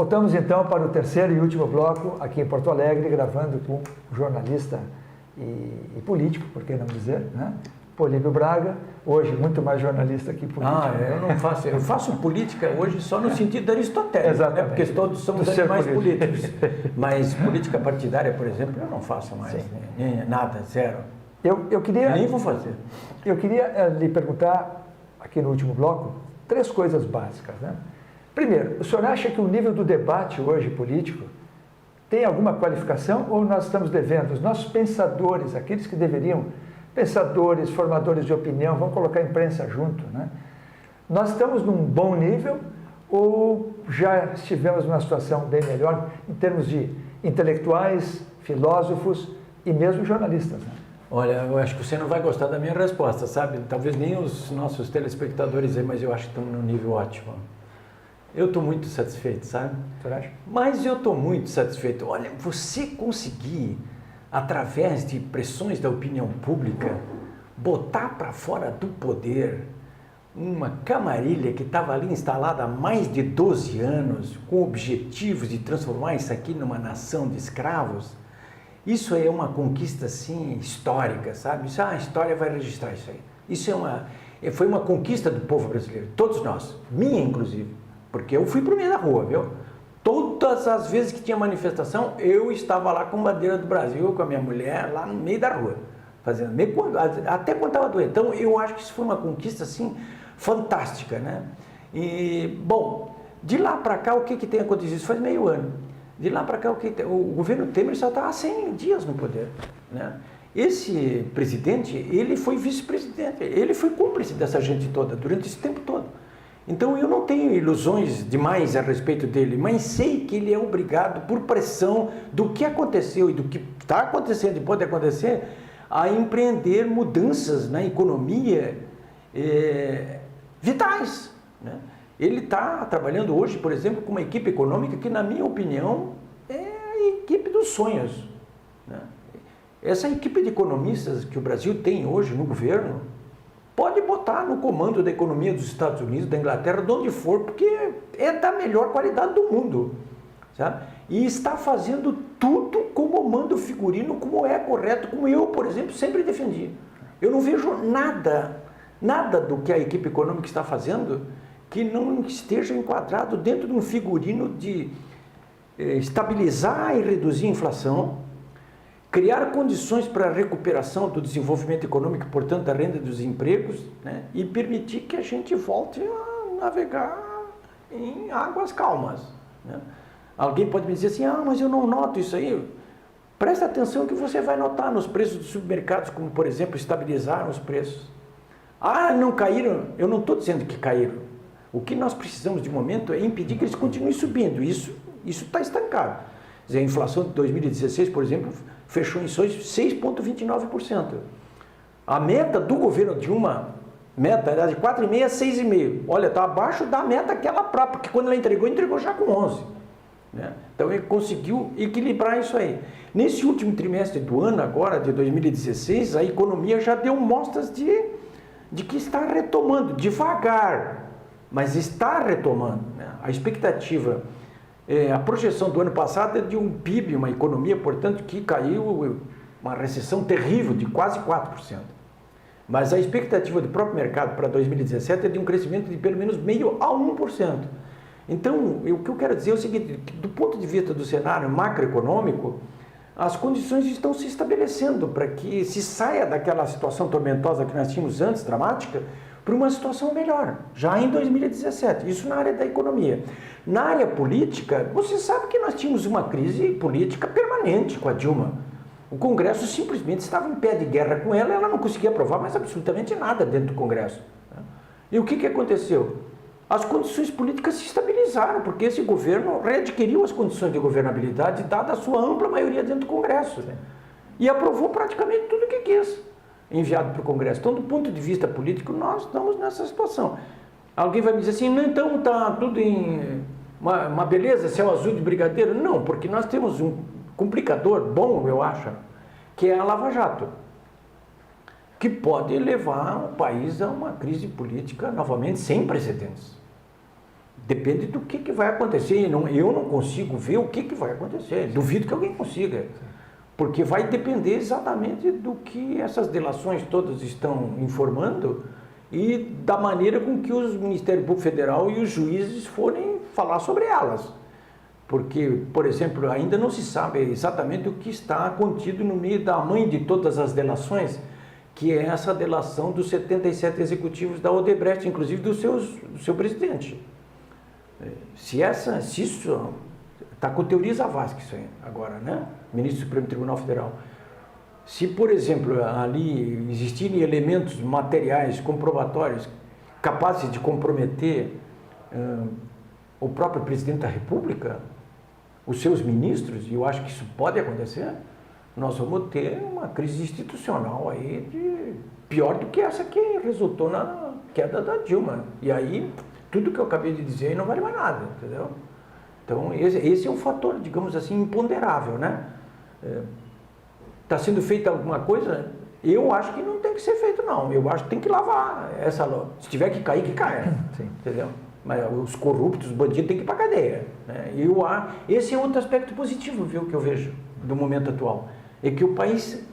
voltamos então para o terceiro e último bloco, aqui em Porto Alegre, gravando com o jornalista e político, por que não dizer, né? Políbio Braga, hoje muito mais jornalista que político. Eu faço política hoje só no sentido aristotélico, né? Porque todos somos animais políticos. Mas política partidária, por exemplo, eu não faço mais, nada, zero. Nem vou fazer. Eu queria lhe perguntar, aqui no último bloco, 3 coisas básicas, né? Primeiro, o senhor acha que o nível do debate hoje político tem alguma qualificação ou nós estamos devendo? Os nossos pensadores, aqueles que deveriam, pensadores, formadores de opinião, vamos colocar a imprensa junto, né? Nós estamos num bom nível ou já estivemos numa situação bem melhor em termos de intelectuais, filósofos e mesmo jornalistas, né? Olha, eu acho que você não vai gostar da minha resposta, sabe? Talvez nem os nossos telespectadores aí, mas eu acho que estamos num nível ótimo. Eu estou muito satisfeito, sabe? Você acha? Mas eu estou muito satisfeito. Olha, você conseguir, através de pressões da opinião pública, botar para fora do poder uma camarilha que estava ali instalada há mais de 12 anos, com objetivos de transformar isso aqui numa nação de escravos, isso é uma conquista, assim, histórica, sabe? A história vai registrar isso aí. Foi uma conquista do povo brasileiro, todos nós, minha inclusive. Porque eu fui pro meio da rua, viu? Todas as vezes que tinha manifestação, eu estava lá com bandeira do Brasil, com a minha mulher, lá no meio da rua, fazendo, até quando estava doente. Então, eu acho que isso foi uma conquista, assim, fantástica, né? E, bom, de lá para cá, o que tem acontecido? Isso faz meio ano. De lá para cá, o governo Temer só está há 100 dias no poder, né? Esse presidente, ele foi vice-presidente, ele foi cúmplice dessa gente toda, durante esse tempo todo. Então, eu não tenho ilusões demais a respeito dele, mas sei que ele é obrigado, por pressão do que aconteceu e do que está acontecendo e pode acontecer, a empreender mudanças na economia vitais, né? Ele está trabalhando hoje, por exemplo, com uma equipe econômica que, na minha opinião, é a equipe dos sonhos, né? Essa equipe de economistas que o Brasil tem hoje no governo, pode botar no comando da economia dos Estados Unidos, da Inglaterra, de onde for, porque é da melhor qualidade do mundo, sabe? E está fazendo tudo como manda o figurino, como é correto, como eu, por exemplo, sempre defendi. Eu não vejo nada do que a equipe econômica está fazendo que não esteja enquadrado dentro de um figurino de estabilizar e reduzir a inflação, criar condições para a recuperação do desenvolvimento econômico, portanto, da renda dos empregos, né? E permitir que a gente volte a navegar em águas calmas, né? Alguém pode me dizer assim, mas eu não noto isso aí. Presta atenção que você vai notar nos preços dos supermercados, como, por exemplo, estabilizaram os preços. Não caíram? Eu não estou dizendo que caíram. O que nós precisamos de momento é impedir que eles continuem subindo. Isso está estancado. Quer dizer, a inflação de 2016, por exemplo, fechou em 6,29%. A meta do governo Dilma, era de 4,5% a 6,5%. Olha, está abaixo da meta aquela própria, porque quando ela entregou já com 11%. Né? Então ele conseguiu equilibrar isso aí. Nesse último trimestre do ano, agora, de 2016, a economia já deu mostras de que está retomando, devagar, mas está retomando, né? A expectativa... a projeção do ano passado é de um PIB, uma economia, portanto, que caiu, uma recessão terrível de quase 4%. Mas a expectativa do próprio mercado para 2017 é de um crescimento de pelo menos 0,5% a 1%. Então, o que eu quero dizer é o seguinte, do ponto de vista do cenário macroeconômico, as condições estão se estabelecendo para que se saia daquela situação tormentosa que nós tínhamos antes, dramática, para uma situação melhor, já em 2017, isso na área da economia. Na área política, você sabe que nós tínhamos uma crise política permanente com a Dilma. O Congresso simplesmente estava em pé de guerra com ela, ela não conseguia aprovar mais absolutamente nada dentro do Congresso. E o que aconteceu? As condições políticas se estabilizaram, porque esse governo readquiriu as condições de governabilidade, dada a sua ampla maioria dentro do Congresso, né? E aprovou praticamente tudo o que quis, enviado para o Congresso. Então, do ponto de vista político, nós estamos nessa situação. Alguém vai me dizer assim, não, então está tudo em uma beleza, céu azul de brigadeiro? Não, porque nós temos um complicador bom, eu acho, que é a Lava Jato, que pode levar o país a uma crise política, novamente, sem precedentes. depende do que vai acontecer. Eu não consigo ver o que vai acontecer. Duvido que alguém consiga. Porque vai depender exatamente do que essas delações todas estão informando e da maneira com que os Ministério Público Federal e os juízes forem falar sobre elas. Porque, por exemplo, ainda não se sabe exatamente o que está contido no meio da mãe de todas as delações, que é essa delação dos 77 executivos da Odebrecht, inclusive do seu presidente. Se isso está com teoria Zavascki isso aí agora, né? Ministro do Supremo Tribunal Federal. Se, por exemplo, ali existirem elementos materiais comprobatórios capazes de comprometer o próprio presidente da República, os seus ministros, e eu acho que isso pode acontecer, nós vamos ter uma crise institucional aí pior do que essa que resultou na queda da Dilma. E aí, tudo que eu acabei de dizer aí não vale mais nada, entendeu? Então, esse é um fator, digamos assim, imponderável, né? Está sendo feita alguma coisa? Eu acho que não tem que ser feito, não. Eu acho que tem que lavar essa... Se tiver que cair, que caia. Sim. Entendeu? Mas os corruptos, os bandidos têm que ir para a cadeia. Né? Esse é outro aspecto positivo, viu, que eu vejo do momento atual. É que o país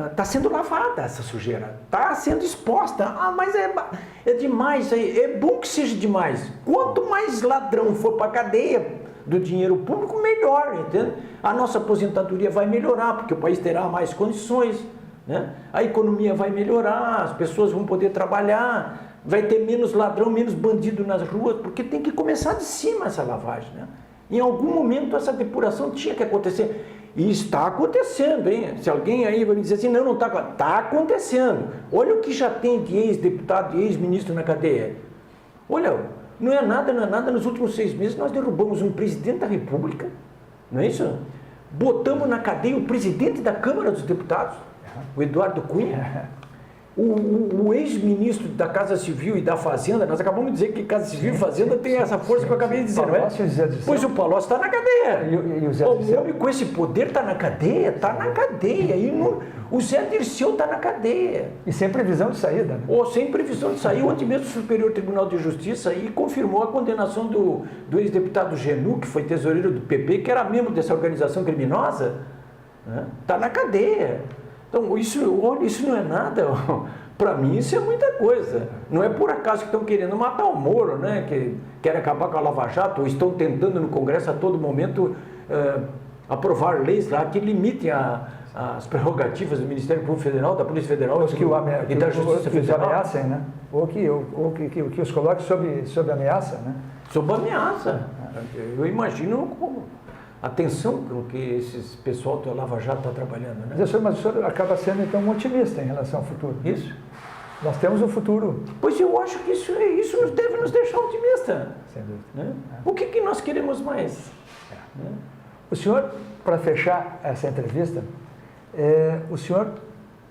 está sendo lavada, essa sujeira. Está sendo exposta. Ah, mas é demais. É bom que seja demais. Quanto mais ladrão for para a cadeia do dinheiro público, melhor, entende? A nossa aposentadoria vai melhorar, porque o país terá mais condições, né? A economia vai melhorar, as pessoas vão poder trabalhar, vai ter menos ladrão, menos bandido nas ruas, porque tem que começar de cima essa lavagem, né? Em algum momento essa depuração tinha que acontecer. E está acontecendo, hein? Se alguém aí vai me dizer assim, não está acontecendo. Está acontecendo. Olha o que já tem de ex-deputado e ex-ministro na cadeia. Olha, não é nada. Nos últimos 6 meses nós derrubamos um presidente da República, não é isso? Botamos na cadeia o presidente da Câmara dos Deputados, o Eduardo Cunha. O ex-ministro da Casa Civil e da Fazenda, nós acabamos de dizer que Casa Civil e Fazenda tem essa força que eu acabei de dizer, não é? Pois o Palocci está na cadeia. E o Zé Dirceu? O homem com esse poder está na cadeia? Está na cadeia. O Zé Dirceu está na cadeia. E sem previsão de saída. Né? Ou sem previsão de sair. Ontem mesmo o Superior Tribunal de Justiça aí confirmou a condenação do ex-deputado Genu, que foi tesoureiro do PP, que era membro dessa organização criminosa. Está na cadeia. Então, isso não é nada. Para mim, isso é muita coisa. Não é por acaso que estão querendo matar o Moro, né? Que querem acabar com a Lava Jato, ou estão tentando no Congresso a todo momento aprovar leis lá que limitem as prerrogativas do Ministério Público Federal, da Polícia Federal e da Justiça Federal. Que ameacem, né? Ou que os coloquem sob ameaça, né? Sob ameaça. Eu imagino a tensão com que esse pessoal do Lava Jato está trabalhando, né? Mas o senhor acaba sendo, então, um otimista em relação ao futuro. Isso. Nós temos um futuro. Pois eu acho que isso deve nos deixar otimistas. Sem dúvida. Né? O que nós queremos mais? Né? O senhor, para fechar essa entrevista, o senhor,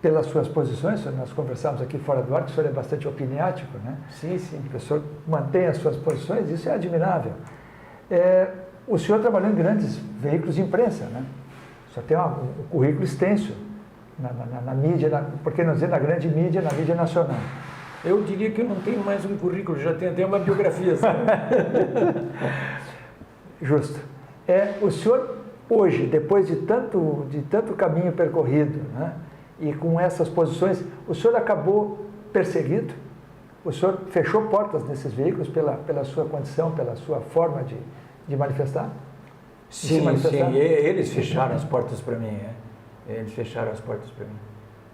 pelas suas posições, nós conversamos aqui fora do ar, que o senhor é bastante opiniático, né? Sim, sim. O senhor mantém as suas posições, isso é admirável. O senhor trabalhou em grandes veículos de imprensa, né? O senhor tem um currículo extenso na mídia, por que não dizer na grande mídia, na mídia nacional. Eu diria que eu não tenho mais um currículo, já tenho até uma biografia. Justo. O senhor, hoje, depois de tanto caminho percorrido, né? E com essas posições, o senhor acabou perseguido? O senhor fechou portas nesses veículos pela sua condição, pela sua forma de manifestar? Sim, eles fecharam as portas para mim, Eles fecharam as portas para mim.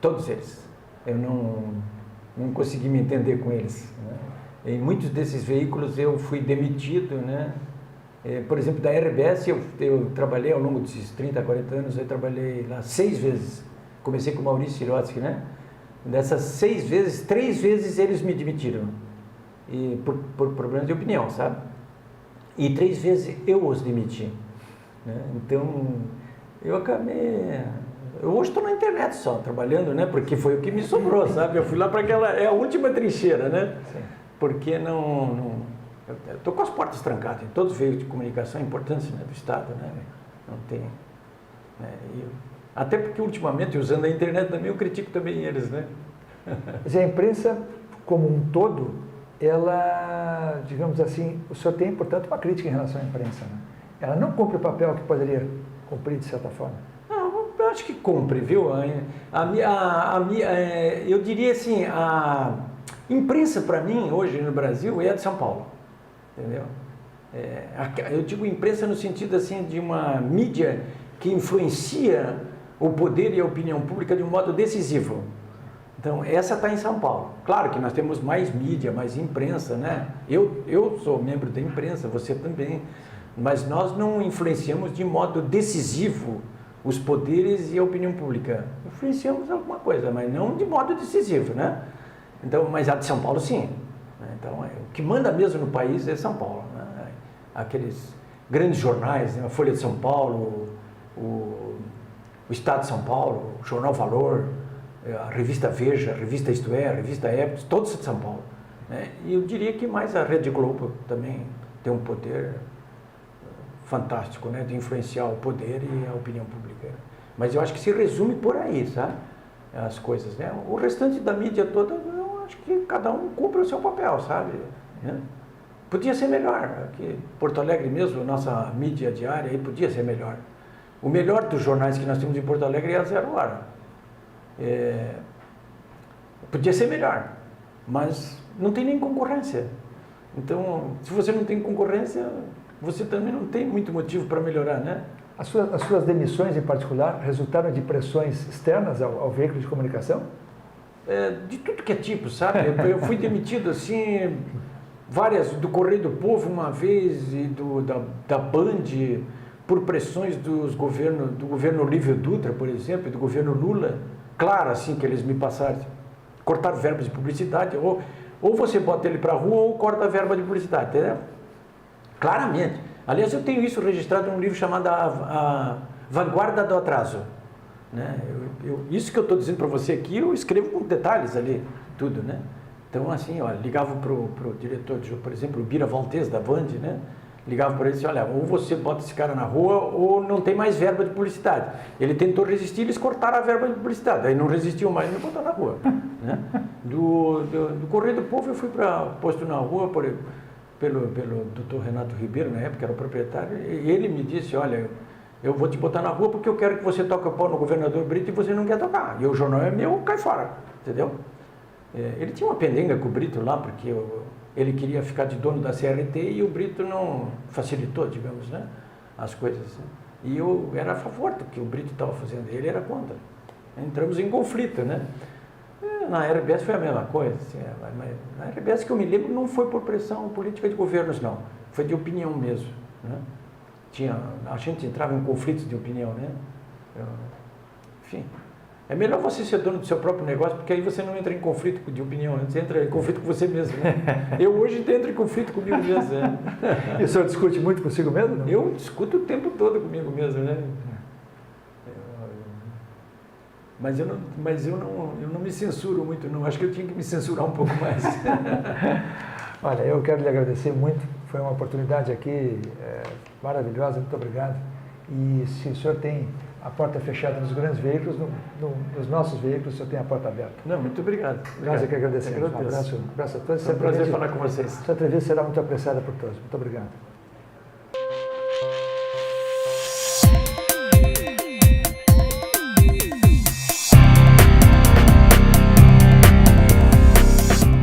Todos eles. Eu não consegui me entender com eles. Né? Em muitos desses veículos eu fui demitido, né? Por exemplo, da RBS eu trabalhei ao longo desses 30, 40 anos, eu trabalhei lá 6 vezes. Comecei com o Maurício Sirotsky, né? Dessas 6 vezes, 3 vezes eles me demitiram. E por problemas de opinião, sabe? E 3 vezes eu os demiti. Né? Então, eu acabei... Eu hoje estou na internet só, trabalhando, né? Porque foi o que me sobrou, sabe? Eu fui lá para aquela... É a última trincheira, né? Sim. Porque não... Eu estou com as portas trancadas em todos os veículos de comunicação importantes, né, do Estado, né? Não tem... até porque, ultimamente, usando a internet também, eu critico também eles, né? Mas a imprensa, como um todo, ela, digamos assim, o senhor tem, portanto, uma crítica em relação à imprensa, né? Ela não cumpre o papel que poderia cumprir, de certa forma. Não, eu acho que cumpre, viu? Eu diria assim, a imprensa para mim, hoje no Brasil, é a de São Paulo, entendeu? Eu digo imprensa no sentido assim de uma mídia que influencia o poder e a opinião pública de um modo decisivo. Então, essa está em São Paulo. Claro que nós temos mais mídia, mais imprensa, né? Eu sou membro da imprensa, você também, mas nós não influenciamos de modo decisivo os poderes e a opinião pública. Influenciamos alguma coisa, mas não de modo decisivo, né? Então, mas a de São Paulo, sim. Então, o que manda mesmo no país é São Paulo, né? Aqueles grandes jornais, né? A Folha de São Paulo, o Estado de São Paulo, o Jornal Valor, a revista Veja, a revista Isto É, a revista Época, todos de São Paulo, né? E eu diria que mais a Rede Globo também tem um poder fantástico, né? De influenciar o poder e a opinião pública. Mas eu acho que se resume por aí, sabe? As coisas, né? O restante da mídia toda, eu acho que cada um cumpre o seu papel, sabe? Né? Podia ser melhor. Aqui, Porto Alegre mesmo, nossa mídia diária, aí podia ser melhor. O melhor dos jornais que nós temos em Porto Alegre é a Zero Hora. Podia ser melhor, mas não tem nem concorrência. Então, se você não tem concorrência, você também não tem muito motivo para melhorar, né? As suas demissões, em particular, resultaram de pressões externas ao veículo de comunicação? De tudo que é tipo, sabe? Eu fui demitido, assim, várias, do Correio do Povo uma vez, e da Band, por pressões do governo Olívio Dutra, por exemplo, e do governo Lula. Claro, assim, que eles me passaram, cortaram verbas de publicidade, ou você bota ele para a rua ou corta a verba de publicidade, entendeu? Claramente. Aliás, eu tenho isso registrado num livro chamado A Vanguarda do Atraso, né? Isso que eu estou dizendo para você aqui, eu escrevo com detalhes ali, tudo, né? Então, assim, ó, ligava para o diretor, por exemplo, o Bira Valtez, da Band, né? Ligava para ele e disse, olha, ou você bota esse cara na rua ou não tem mais verba de publicidade. Ele tentou resistir, eles cortaram a verba de publicidade. Aí não resistiu mais e me botou na rua, né? Do Correio do Povo eu fui posto na rua pelo doutor Renato Ribeiro, na época era o proprietário, e ele me disse, olha, eu vou te botar na rua porque eu quero que você toque o pau no governador Brito e você não quer tocar. E o jornal é meu, cai fora, entendeu? Ele tinha uma pendenga com o Brito lá, porque ele queria ficar de dono da CRT e o Brito não facilitou, digamos, né, as coisas. E eu era a favor do que o Brito estava fazendo, ele era contra. Entramos em conflito, né? Na RBS foi a mesma coisa, assim, mas na RBS que eu me lembro não foi por pressão política de governos, não. Foi de opinião mesmo, né? A gente entrava em conflitos de opinião, né? Enfim, é melhor você ser dono do seu próprio negócio, porque aí você não entra em conflito de opinião, você entra em conflito com você mesmo, né? Eu hoje entro em conflito comigo mesmo, né? E o senhor discute muito consigo mesmo? Não? Eu discuto o tempo todo comigo mesmo, né? Mas eu não me censuro muito, não. Acho que eu tinha que me censurar um pouco mais. Olha, eu quero lhe agradecer muito. Foi uma oportunidade aqui maravilhosa, muito obrigado. E se o senhor tem a porta fechada nos grandes veículos, nos nossos veículos, o senhor tem a porta aberta. Não, muito obrigado. Nós é que agradecemos. Um abraço a todos. É um prazer falar com vocês. Essa entrevista será muito apreciada por todos. Muito obrigado.